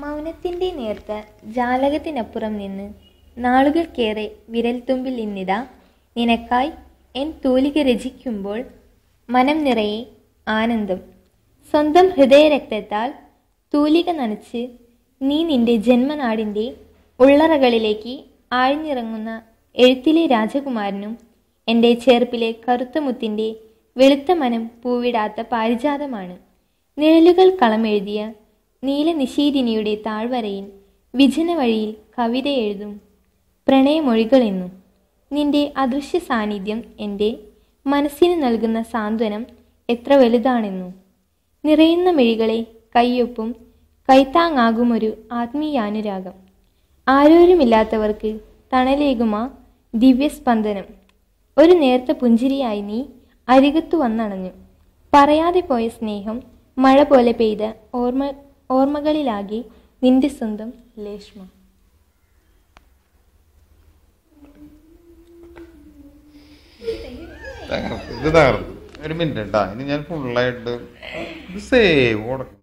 മൗനത്തിൻ്റെ നേർത്ത ജാലകത്തിനപ്പുറം നിന്ന് നാളുകൾക്കേറെ വിരൽത്തുമ്പിൽ ഇന്നിതാ നിനക്കായി എൻ തൂലിക രചിക്കുമ്പോൾ മനം നിറയെ ആനന്ദം. സ്വന്തം ഹൃദയരക്തത്താൽ തൂലിക നനച്ച് നീ നിന്റെ ജന്മനാടിൻ്റെ ഉള്ളറകളിലേക്ക് ആഴ്ന്നിറങ്ങുന്ന എഴുത്തിലെ രാജകുമാരനും എൻ്റെ ചേർപ്പിലെ കറുത്ത മുത്തിൻ്റെ വെളുത്ത മനം പൂവിടാത്ത പാരിജാതമാണ്. നിഴലുകൾ കളമെഴുതിയ നീലനിശീതിനിയുടെ താഴ്വരയിൽ വിജന വഴിയിൽ കവിത എഴുതും പ്രണയമൊഴികളെന്നും. നിന്റെ അദൃശ്യ സാന്നിധ്യം എൻ്റെ മനസ്സിന് നൽകുന്ന സാന്ത്വനം എത്ര വലുതാണെന്നും. നിറയുന്ന മിഴികളെ കയ്യൊപ്പും കൈത്താങ്ങാകുമൊരു ആത്മീയാനുരാഗം. ആരോരുമില്ലാത്തവർക്ക് തണലേകുമാ ദിവ്യസ്പന്ദനം. ഒരു നേർത്ത പുഞ്ചിരിയായി നീ അരികത്തു വന്നണഞ്ഞു. പറയാതെ പോയ സ്നേഹം മഴ പോലെ പെയ്ത ഓർമ്മകളിലാകെ നിന്റെ സ്വന്തം ലേഷ്മ. ഇത് തകർന്നു. ഒരു മിനിറ്റ് കേട്ടാ, ഇനി ഞാൻ ഫുള്ളായിട്ട് സേവ് കൊടുക്കും.